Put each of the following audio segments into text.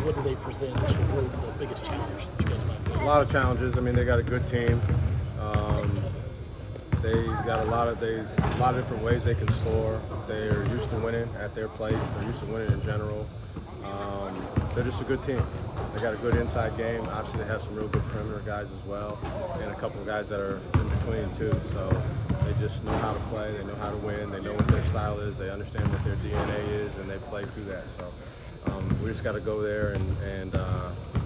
what do they present as really the biggest challenge that you guys might face? A lot of challenges. I mean, they got a good team. They got a lot of different ways they can score. They're used to winning at their place. They're used to winning in general. They're just a good team. They got a good inside game. Obviously, they have some real good perimeter guys as well, and a couple of guys that are in between too. So they just know how to play. They know how to win. They know what their style is. They understand what their DNA is, and they play to that. So we just got to go there, and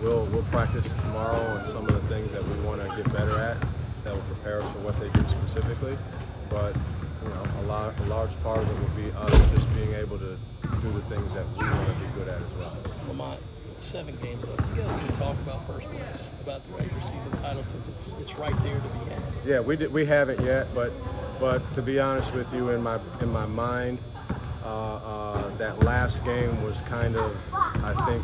we'll practice tomorrow on some of the things that we want to get better at. That will prepare us for what they do specifically. But a large part of it will be us just being able to do the things that we want to be good at as well. Lamont, 7 games left. You guys can talk about first place, about the regular season title, since it's right there to be had. Yeah, we haven't yet, but to be honest with you, in my mind, that last game was kind of, I think,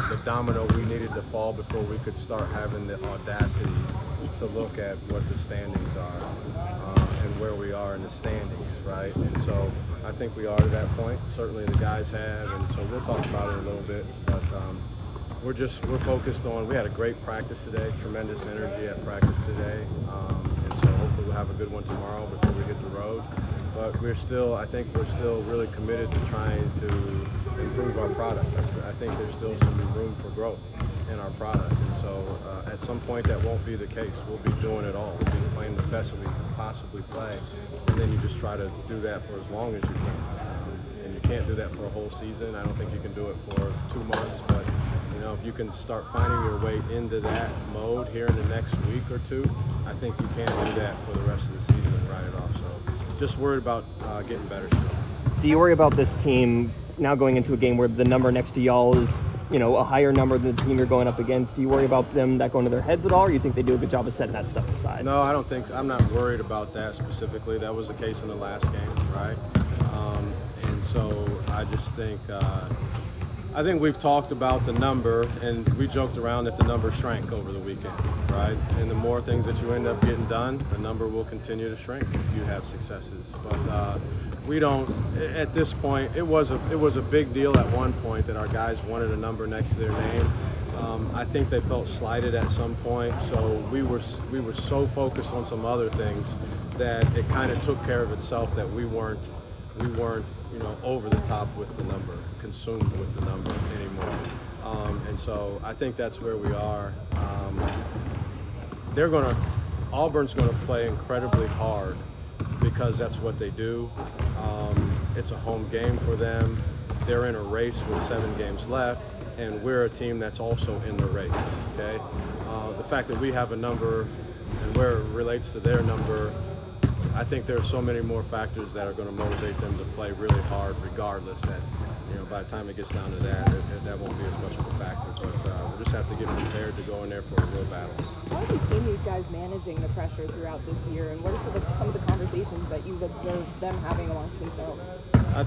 the domino we needed to fall before we could start having the audacity to look at what the standings are and where we are in the standings, right? And so I think we are to that point. Certainly the guys have, and so we'll talk about it a little bit. But we're focused on. We had a great practice today, tremendous energy at practice today, and so hopefully we'll have a good one tomorrow before we hit the road. But I think we're still really committed to trying to improve our product. I think there's still some room for growth in our product, and so at some point that won't be the case. We'll be doing it all. We'll be playing the best that we can possibly play, and then you just try to do that for as long as you can. And you can't do that for a whole season. I don't think you can do it for 2 months, but if you can start finding your way into that mode here in the next week or two, I think you can do that for the rest of the season and ride it off. So just worried about getting better still. Do you worry about this team now going into a game where the number next to y'all is, a higher number than the team you're going up against? Do you worry about them that going to their heads at all, or you think they do a good job of setting that stuff aside? No, I don't think. I'm not worried about that specifically. That was the case in the last game, right? And so I just think. I think we've talked about the number, and we joked around that the number shrank over the weekend, right? And the more things that you end up getting done, the number will continue to shrink if you have successes. But we don't. At this point, it was a big deal at one point that our guys wanted a number next to their name. I think they felt slighted at some point, so we were so focused on some other things that it kind of took care of itself. That we weren't over the top with the number, consumed with the number anymore. And so I think that's where we are. Auburn's gonna play incredibly hard because that's what they do. It's a home game for them. They're in a race with 7 games left, and we're a team that's also in the race, okay? The fact that we have a number and where it relates to their number, I think there are so many more factors that are going to motivate them to play really hard regardless that, by the time it gets down to that won't be as much of a factor. But we'll just have to get prepared to go in there for a real battle. How have you seen these guys managing the pressure throughout this year, and what are some of the conversations that you've observed them having amongst themselves? I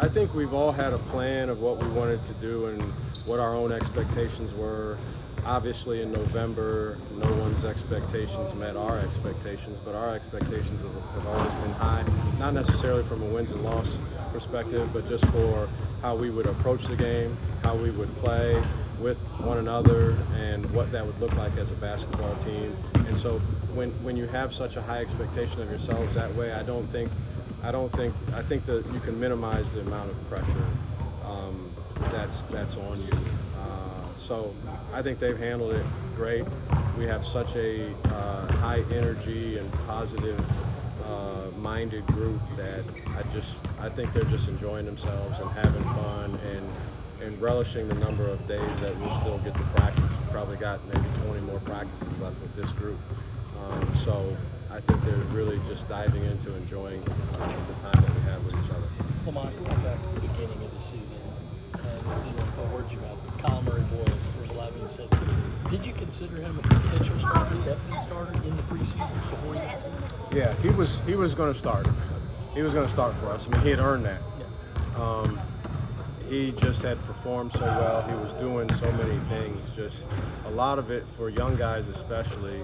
think we've all had a plan of what we wanted to do and what our own expectations were. Obviously, in November, no one's expectations met our expectations, but our expectations have always been high, not necessarily from a wins and loss perspective, but just for how we would approach the game, how we would play with one another, and what that would look like as a basketball team. And so when you have such a high expectation of yourselves that way, I think that you can minimize the amount of pressure that's on you. So I think they've handled it great. We have such a high energy and positive minded group that I think they're just enjoying themselves and having fun and relishing the number of days that we'll still get to practice. We've probably got maybe 20 more practices left with this group. So I think they're really just diving into enjoying the time that we have with each other. Lamont, going back to the beginning of the season, and I didn't want to put words in your mouth, but Kyle Murray Boyles, there's a lot being said. Did you consider him a potential starter, definite starter in the preseason before he got sick? Yeah, he was going to start. He was going to start for us. I mean, he had earned that. Yeah. He just had performed so well. He was doing so many things. Just a lot of it for young guys, especially.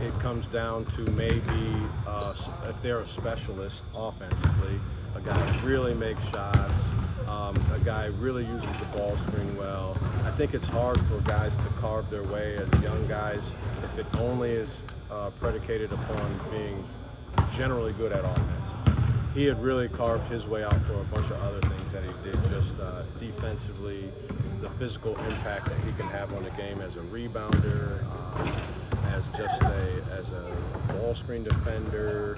it comes down to maybe if they're a specialist offensively, a guy who really makes shots, a guy who really uses the ball screen well. I think it's hard for guys to carve their way as young guys if it only is predicated upon being generally good at offense. He had really carved his way out for a bunch of other things that he did, just defensively, the physical impact that he can have on the game as a rebounder, as just as a ball screen defender.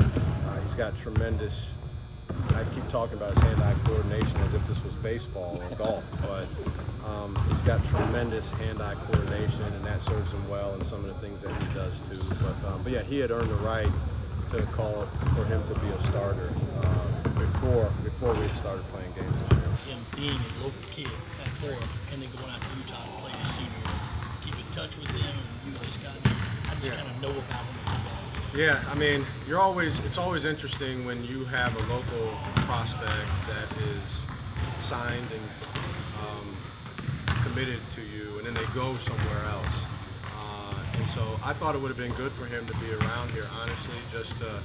He's got tremendous, I keep talking about his hand-eye coordination as if this was baseball or golf, but he's got tremendous hand-eye coordination, and that serves him well in some of the things that he does too. But yeah, he had earned the right to call for him to be a starter before we started playing games this year. Him being a local kid at Florida and then going out to Utah to play his senior year, keep in touch with him and you just kind of know about him. Yeah, I mean, it's always interesting when you have a local prospect that is signed and committed to you, and then they go somewhere else. And so I thought it would have been good for him to be around here, honestly, just to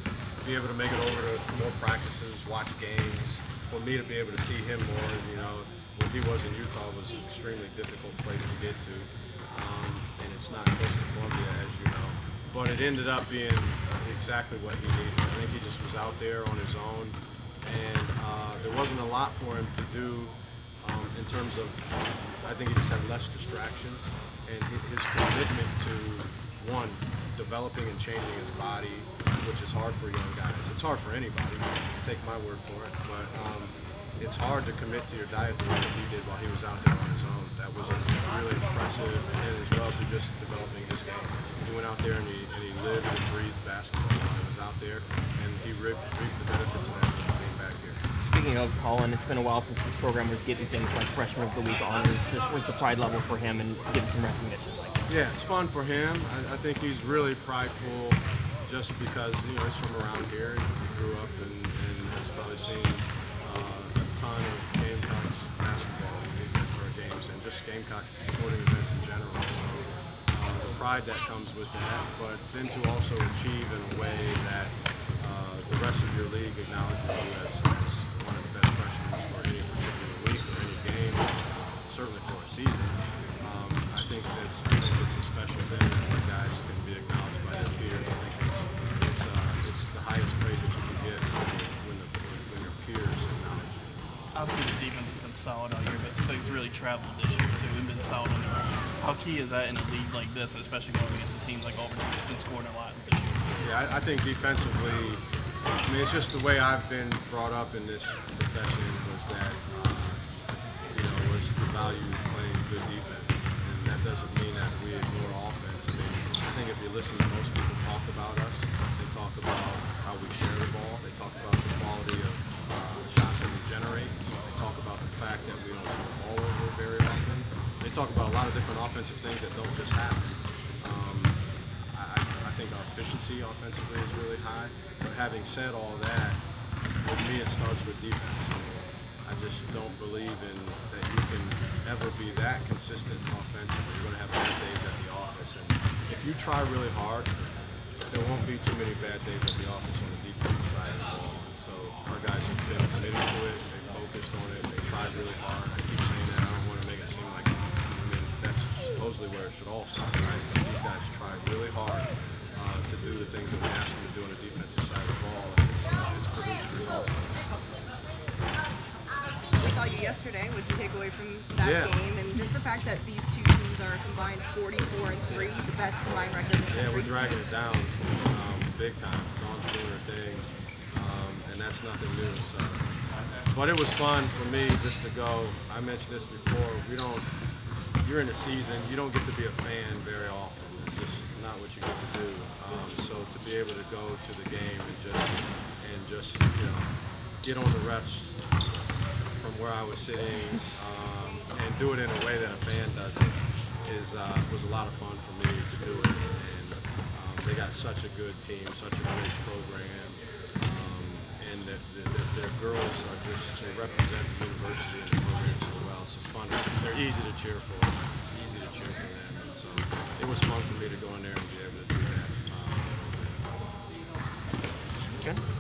be able to make it over to more practices, watch games, for me to be able to see him more. You know, when he was in Utah, it was an extremely difficult place to get to, and it's not close to Columbia, as you know. But it ended up being exactly what he needed. I think he just was out there on his own, and there wasn't a lot for him to do in terms of, I think he just had less distractions, and his commitment to, one, developing and changing his body, which is hard for young guys. It's hard for anybody, take my word for it, but it's hard to commit to your diet the way that he did while he was out there on his own. That was really impressive, and as well to just developing his game. He went out there and he lived and breathed basketball while he was out there, and he reaped the benefits of that when he came back here. Speaking of Colin, it's been a while since this program was getting things like Freshman of the Week honors. Just where's the pride level for him and getting some recognition like that? Yeah, it's fun for him. I think he's really prideful just because, you know, he's from around here. He grew up and has probably seen a ton of Gamecocks basketball or games, and just Gamecocks sporting events in general. So the pride that comes with that, but then to also achieve in a way that the rest of your league acknowledges you as one of the best freshmen for any particular week or any game, certainly for a season. I think it's a special thing when guys can be acknowledged by their peers. I think it's the highest praise that you can get when your peers acknowledge you. Obviously, the defense has been solid all year, but somebody's really traveled this year too and been solid on their own. How key is that in a league like this, and especially going against a team like Auburn that's been scoring a lot this year? Yeah, I think defensively, I mean, it's just the way I've been brought up in this profession was that, was to value playing good defense. And that doesn't mean that we ignore offense. I mean, I think if you listen to most people talk about us, they talk about how we share the ball. They talk about the quality of shots that we generate. They talk about the fact that we don't turn the ball over very often. They talk about a lot of different offensive things that don't just happen. I think our efficiency offensively is really high. But having said all that, with me it starts with defense. I just don't believe in that you can ever be that consistent offensively. You're going to have bad days at the office. And if you try really hard, there won't be too many bad days at the office on the defensive side of the ball. So our guys have been committed to it. They focused on it. They tried really hard. I keep saying that. I don't want to make it seem like, that's supposedly where it should all start, right? But these guys tried really hard to do the things that we ask them to do on the defensive side of the ball, and it's produced results for us. I saw you yesterday. What did you take away from that game? And just the fact that these two teams are combined 44-3, the best combined record in the country. Yeah, we're dragging it down big time. Dawn's doing her thing, and that's nothing new. So, but it was fun for me just to go. I mentioned this before. You're in the season. You don't get to be a fan very often. It's just not what you get to do. So to be able to go to the game and just get on the refs from where I was sitting and do it in a way that a fan does it was a lot of fun for me to do it. And they got such a good team, such a great program, and their girls they represent the university and the program so well. It's just fun. They're easy to cheer for. It's easy to cheer for them. And so it was fun for me to go in there and be able to do that. Okay.